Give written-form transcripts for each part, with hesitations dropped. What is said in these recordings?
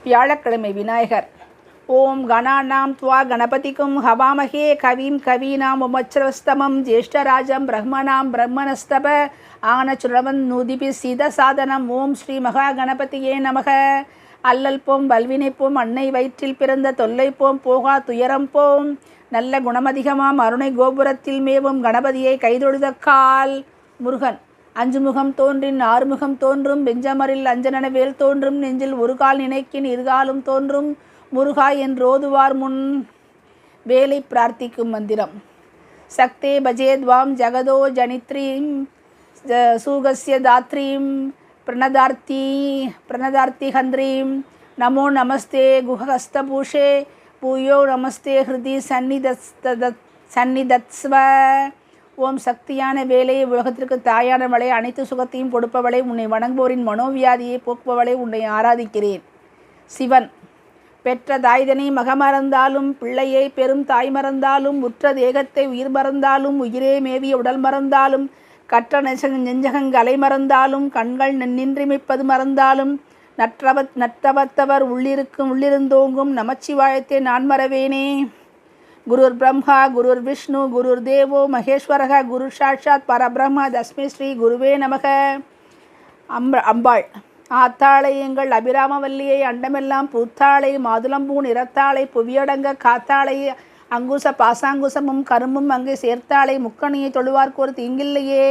வியாழக்கிழமை விநாயகர். ஓம் கணானாம் த்வா கணபதிக்கும் ஹவாமகே கவிம் கவீனாம் உமச்ரவஸ்தமம் ஜேஷ்டராஜம் பிரம்மணாம் பிரம்மணஸ்தப ஆனச்சுரவன் நூதிபி சீத சாதனம். ஓம் ஸ்ரீ மகா கணபதியே நமக. அல்லல் போம் வல்வினை போம் அன்னை வயிற்றில் பிறந்த தொல்லை போம் போகா துயரம் போம் நல்ல குணமதிகமாம் அருணை கோபுரத்தில் மேவும் கணபதியை கைதொழுதக்கால். முருகன். அஞ்சு முகம் தோன்றின் ஆறுமுகம் தோன்றும் வெஞ்சமரில் அஞ்சனன வேல் தோன்றும் நெஞ்சில் ஒரு கால் நினைக்கின் இருகாலும் தோன்றும் முருகா என்றோதுவார் முன். வேலை பிரார்த்திக்கும் மந்திரம். சக்தே பஜேத்வாம் ஜகதோ ஜனித்ரீம் சூகஸ்ய தாத்ரீம் பிரணதார்த்தி ஹந்திரீம். நமோ நமஸ்தே குஹஸ்தபூஷே பூயோ நமஸ்தே ஹிருதி சந்நிதத்ஸ்வ. ஓம் சக்தியான வேலையை உலகத்திற்கு தாயானவளை அனைத்து சுகத்தையும் கொடுப்பவளை உன்னை வணங்குவோரின் மனோவியாதியை போக்குபவளை உன்னை ஆராதிக்கிறேன். சிவன். பெற்ற தாய்தனை மகமறந்தாலும் பிள்ளையை பெரும் தாய் மறந்தாலும் உற்ற தேகத்தை உயிர் மறந்தாலும் உயிரே மேவிய உடல் மறந்தாலும் கற்ற நெஞ்சகங்களை மறந்தாலும் கண்கள் நின்றிமிப்பது மறந்தாலும் நற்றவத்தவர் உள்ளிருந்தோங்கும் நமச்சிவாயத்தை நான் மறவேனே. குருர் பிரம்மா குருர் விஷ்ணு குருர் தேவோ மகேஸ்வரக குரு சாட்சாத் பரபிரம்ம தஸ்மை ஸ்ரீ குருவே நமக. அம்பாள். ஆத்தாளை எங்கள் அபிராமவல்லியை அண்டமெல்லாம் பூத்தாளை மாதுளம்பூ நிறத்தாளை புவியடங்க காத்தாளை அங்குச பாசாங்குசமும் கரும்பும் அங்கே சேர்த்தாளை முக்கணியை தொழுவார்க்கு ஒரு தீங்கில்லையே.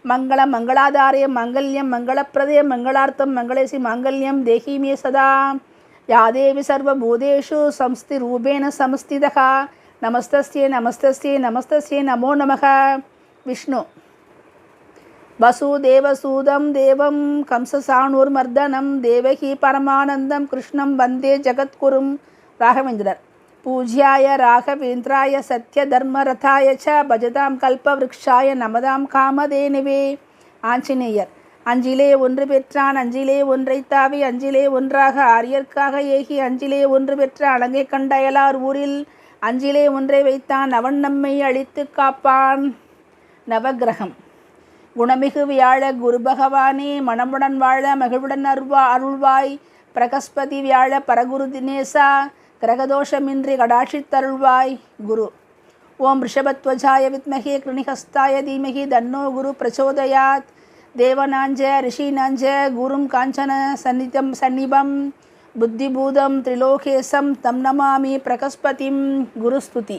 மங்களம் மங்களாதாரே மங்கல்யம் மங்களப்பிரதே மங்களார்த்தம் மங்களேசி மாங்கல்யம் தேகிமே சதா. யாதேவி சர்வபூதேஷு சம்ஸ்தி ரூபேன சமஸ்திதா. நமஸ்தஸ்யே நமஸ்தஸ்யே நமஸ்தஸ்யே நமோ நமக. விஷ்ணு. வசுதேவசூதம் தேவம் கம்சசாணூர்மர்தனம் தேவகி பரமானந்தம் கிருஷ்ணம் வந்தே ஜகத்குரும். ராகவேந்திரர். பூஜ்யாய ராகவேந்திராய சத்ய தர்மரதாய ச பஜதாம் கல்பவ்ருக்ஷாய நமதாம் காமதேனுவே. ஆஞ்சநேயர். அஞ்சிலே ஒன்று பெற்றான் அஞ்சிலே ஒன்றை தாவி அஞ்சிலே ஒன்றாக ஆரியர்க்காக ஏகி அஞ்சிலே ஒன்று பெற்ற அலங்கை கண்டயலார் ஊரில் அஞ்சிலே ஒன்றை வைத்தான் அவன் நம்மை அழித்து காப்பான். நவகிரகம். குணமிகு வியாழ குரு பகவானே மனமுடன் வாழ மகிழ்வுடன் அருள்வாய். பிரகஸ்பதி வியாழ பரகுரு தினேசா கிரகதோஷமின்றி கடாட்சித்தருள்வாய். குரு. ஓம் ரிஷபத்வஜாய வித்மகே கிருணிஹஸ்தாய தீமகி தன்னோ குரு பிரச்சோதயாத். தேவனாஞ்ச ரிஷீனாஞ்ச குரும் காஞ்சன சந்நிபம் புத்திபூதம் திரிலோகேசம் தம் நமாமி பிரகஸ்பதிம். குருஸ்துதி.